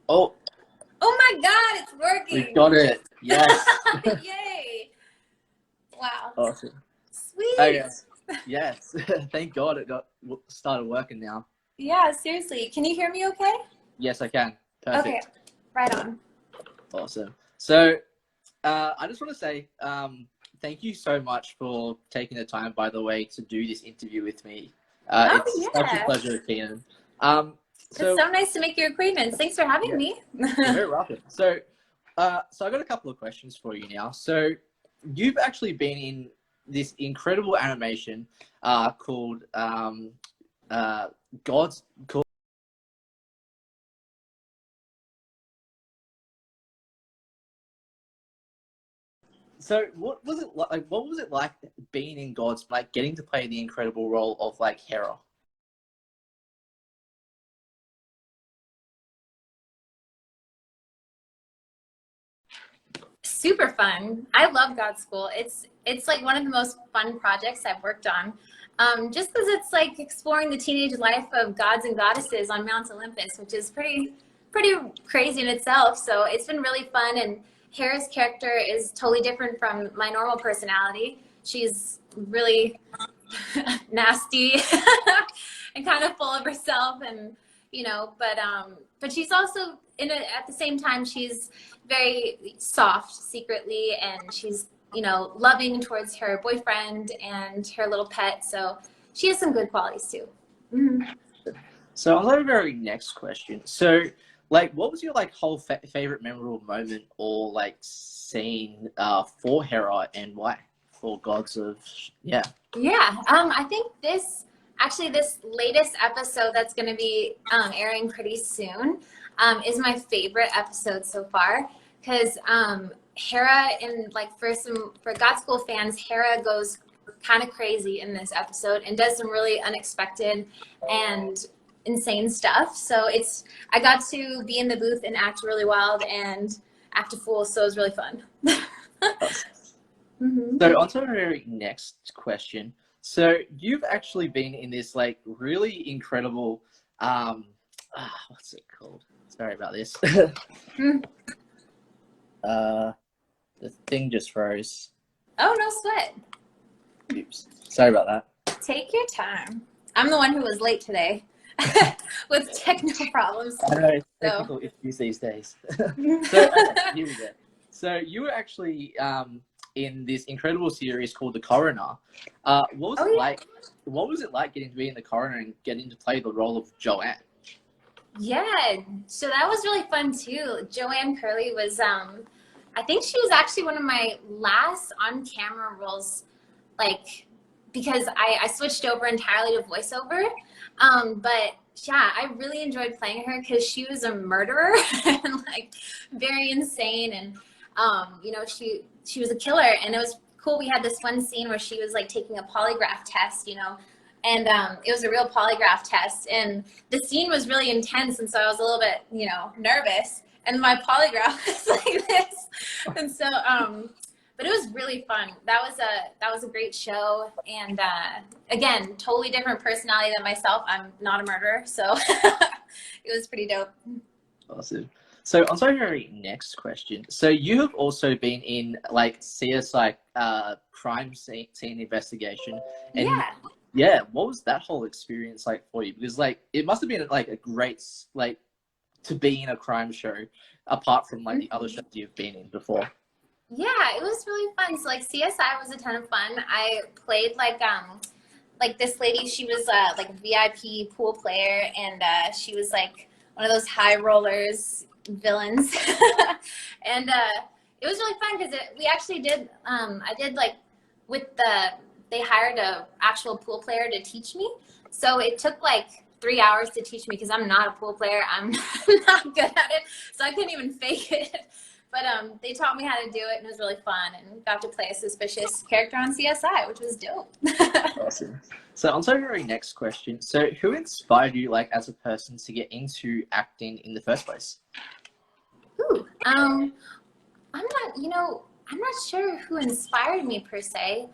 Oh, Oh my God, it's we working. got it. Yes. Yay. Wow. Awesome. Sweet. Okay. Yes. Thank God it got started working now. Yeah, seriously. Can you hear me okay? Yes, I can. Okay, Perfect. right on. Awesome. So, I just want to say thank you so much for taking the time, by the way, to do this interview with me. Oh, It's such a yeah. pleasure, Keenan. Um, It's so, so nice to make your acquaintance. Thanks for having yeah, me. you're very welcome. So I got a couple of questions for you now. So, you've actually been in this incredible animation called uh, God's. So what was it like? What was it like being in God's, like getting to play the incredible role of like Hera? Super fun. I love God School. It's like one of the most fun projects I've worked on. Just because it's like exploring the teenage life of gods and goddesses on Mount Olympus, which is pretty crazy in itself. So it's been really fun. And Hera's character is totally different from my normal personality. She's really nasty and kind of full of herself, and but she's also in it at the same time. She's very soft secretly, and she's loving towards her boyfriend and her little pet. So she has some good qualities too. Mm-hmm. So on the very next question. So like, what was your like whole favorite memorable moment or like scene for Hera and why? For Gods of yeah. Yeah, I think this latest episode that's going to be airing pretty soon is my favorite episode so far, because Hera, and like for God School fans, Hera goes kind of crazy in this episode and does some really unexpected and insane stuff. So I got to be in the booth and act really wild and act a fool, so it was really fun. Mm-hmm. So on to our very next question. So you've actually been in this like really incredible what's it called? Sorry about this. Mm. The thing just froze. Oh, no sweat. Oops. Sorry about that. Take your time. I'm the one who was late today with technical problems. I know So, technical issues these days. So okay, here we go. So you were actually in this incredible series called The Coroner. What was it like? What was it like getting to be in The Coroner and getting to play the role of Joanne? Yeah, so that was really fun too. Joanne Curley was, I think she was actually one of my last on-camera roles, like, because I switched over entirely to voiceover. But yeah, I really enjoyed playing her because she was a murderer and like very insane, and she was a killer, and it was cool. We had this one scene where she was like taking a polygraph test, and it was a real polygraph test, and the scene was really intense, and so I was a little bit nervous, and my polygraph was like this, and so but it was really fun. That was a great show, and again, totally different personality than myself. I'm not a murderer, so it was pretty dope. Awesome. So on to our very next question. So you have also been in like CSI crime scene investigation, and Yeah. yeah, what was that whole experience like for you? Because like it must have been like a great like to be in a crime show apart from like the other shows you've been in before. Yeah, it was really fun. So like CSI was a ton of fun. I played like this lady. She was like a VIP pool player, and she was like one of those high rollers villains, and it was really fun because we actually did. I did like with they hired a actual pool player to teach me, so it took like 3 hours to teach me because I'm not a pool player. I'm not good at it, so I couldn't even fake it. But they taught me how to do it, and it was really fun, and got to play a suspicious character on CSI, which was dope. Awesome. So on to our very next question. So who inspired you like as a person to get into acting in the first place? Ooh, I'm not sure who inspired me per se.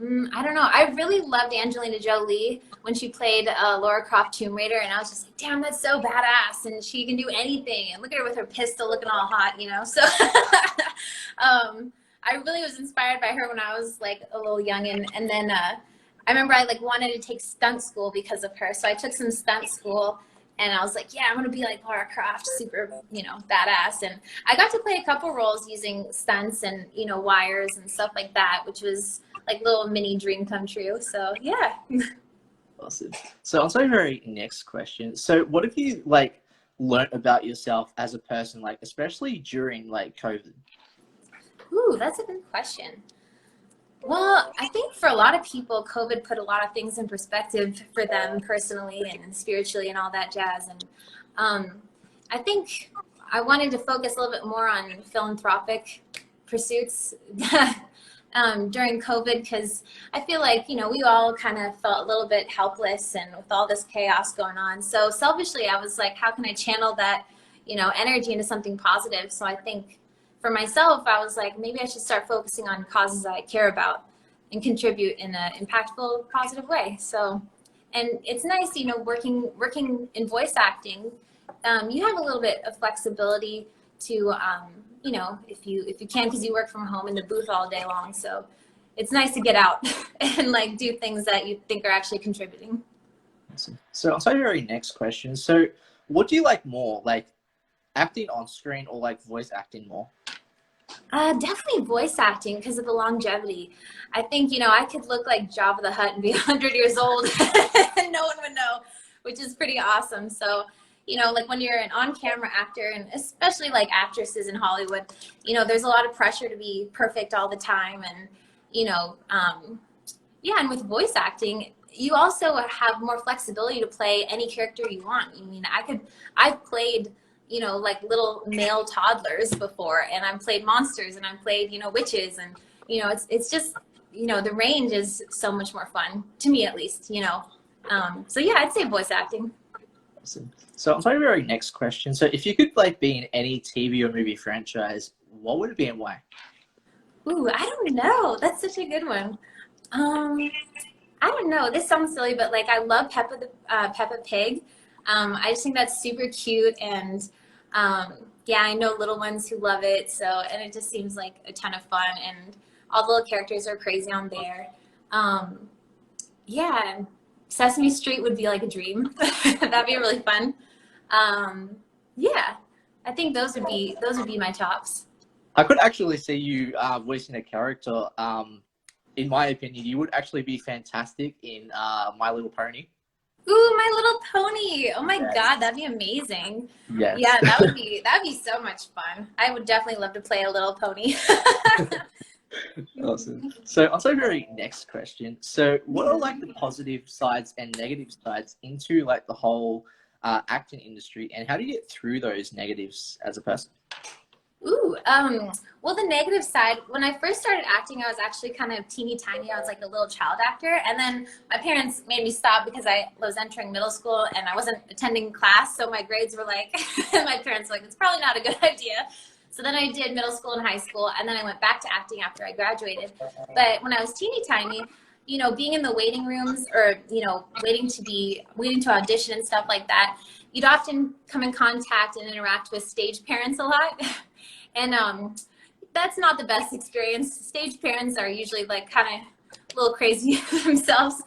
I don't know. I really loved Angelina Jolie when she played Lara Croft Tomb Raider, and I was just like, damn, that's so badass, and she can do anything. And look at her with her pistol looking all hot, you know? So I really was inspired by her when I was like a little youngin'. And then I remember I like wanted to take stunt school because of her. So I took some stunt school, and I was like, yeah, I'm going to be like Lara Croft, super, you know, badass. And I got to play a couple roles using stunts and, you know, wires and stuff like that, which was like little mini dream come true. So yeah. Awesome. So on to our very next question. So what have you like learned about yourself as a person, like especially during like COVID? Ooh, that's a good question. Well, I think for a lot of people, COVID put a lot of things in perspective for them personally and spiritually and all that jazz. And I think I wanted to focus a little bit more on philanthropic pursuits during COVID, because I feel like, you know, we all kind of felt a little bit helpless and with all this chaos going on. So selfishly, I was like, how can I channel that, you know, energy into something positive? So I think for myself, I was like, maybe I should start focusing on causes I care about and contribute in an impactful, positive way. So, and it's nice, you know, working in voice acting, you have a little bit of flexibility to, you know, if you can, because you work from home in the booth all day long. So it's nice to get out and like do things that you think are actually contributing. Awesome. So on to our very next question. So what do you like more, like acting on screen or like voice acting more? Definitely voice acting because of the longevity. I think, you know, I could look like Jabba the Hutt and be 100 years old and no one would know, which is pretty awesome. So, you know, like when you're an on-camera actor, and especially like actresses in Hollywood, you know, there's a lot of pressure to be perfect all the time. And, you know, yeah, and with voice acting, you also have more flexibility to play any character you want. I mean, I've played, you know, like little male toddlers before, and I've played monsters, and I've played, you know, witches, and, you know, it's just, you know, the range is so much more fun, to me at least, you know. So yeah, I'd say voice acting. Awesome. So on to our very next question. So if you could like be in any TV or movie franchise, what would it be and why? Ooh, I don't know. That's such a good one. I don't know. This sounds silly, but like I love Peppa Pig. I just think that's super cute, and yeah, I know little ones who love it. So, and it just seems like a ton of fun, and all the little characters are crazy on there. Yeah, Sesame Street would be like a dream. That'd be really fun. Yeah, I think those would be my tops. I could actually see you voicing a character. In my opinion, you would actually be fantastic in My Little Pony. Ooh, My Little Pony. Oh my Yes. God, that'd be amazing. Yes. Yeah, that'd be so much fun. I would definitely love to play a little pony. Awesome. So on to our very next question. So what are like the positive sides and negative sides into like the whole acting industry, and how do you get through those negatives as a person? Ooh, well, the negative side, when I first started acting, I was actually kind of teeny tiny. I was like a little child actor. And then my parents made me stop because I was entering middle school and I wasn't attending class. So my grades were like, my parents were like, it's probably not a good idea. So then I did middle school and high school. And then I went back to acting after I graduated. But when I was teeny tiny, you know, being in the waiting rooms or, you know, waiting to audition and stuff like that, you'd often come in contact and interact with stage parents a lot. And that's not the best experience. Stage parents are usually like kind of a little crazy themselves.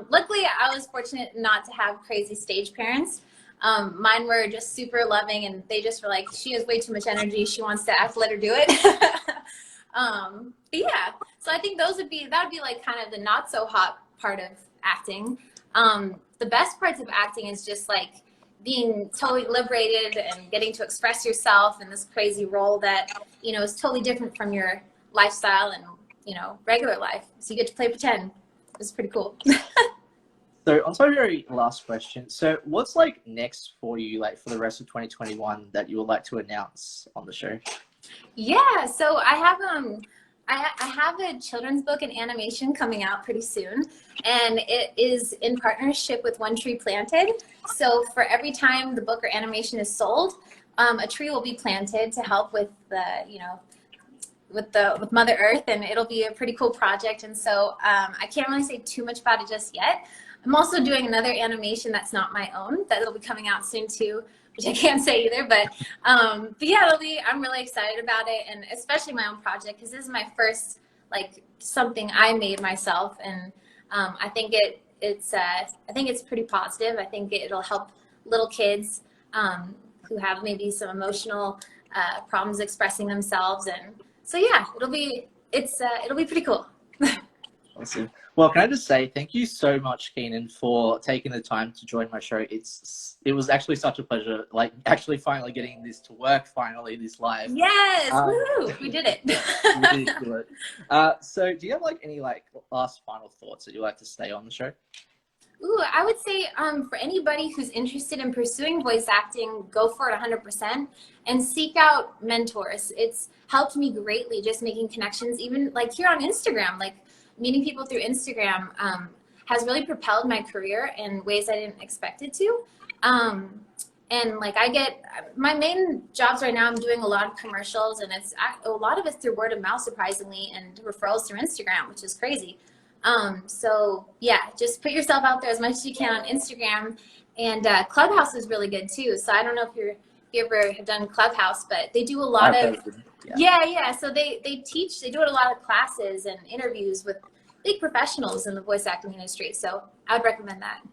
Luckily, I was fortunate not to have crazy stage parents. Mine were just super loving, and they just were like, she has way too much energy. She wants to act, let her do it. But yeah, so I think that would be like kind of the not so hot part of acting. The best parts of acting is just like being totally liberated and getting to express yourself in this crazy role that, you know, is totally different from your lifestyle and, you know, regular life. So you get to play pretend. It's pretty cool. So on to our very last question. So what's like next for you, like for the rest of 2021 that you would like to announce on the show? Yeah, so I have a children's book and animation coming out pretty soon, and it is in partnership with One Tree Planted. So for every time the book or animation is sold, a tree will be planted to help with the, you know, with Mother Earth, and it'll be a pretty cool project. And so I can't really say too much about it just yet. I'm also doing another animation that's not my own that'll be coming out soon too, which I can't say either. But yeah, I'm really excited about it, and especially my own project because this is my first like something I made myself, and I think it's pretty positive. I think it'll help little kids who have maybe some emotional problems expressing themselves, and so yeah, it'll be pretty cool. Awesome. Well, can I just say thank you so much, Keenan, for taking the time to join my show. It was actually such a pleasure, like actually finally getting this to work, finally this live. Yes, woo! We did it. We did do it. So do you have like any like last final thoughts that you'd like to stay on the show? Ooh, I would say for anybody who's interested in pursuing voice acting, go for it 100% and seek out mentors. It's helped me greatly just making connections, even like here on Instagram, like meeting people through Instagram has really propelled my career in ways I didn't expect it to. And like I get my main jobs right now, I'm doing a lot of commercials, and a lot of it's through word of mouth, surprisingly, and referrals through Instagram, which is crazy. So yeah, just put yourself out there as much as you can on Instagram, and Clubhouse is really good too. So I don't know if you ever have done Clubhouse, but they do a lot of yeah. So they do a lot of classes and interviews with big professionals in the voice acting industry. So I would recommend that.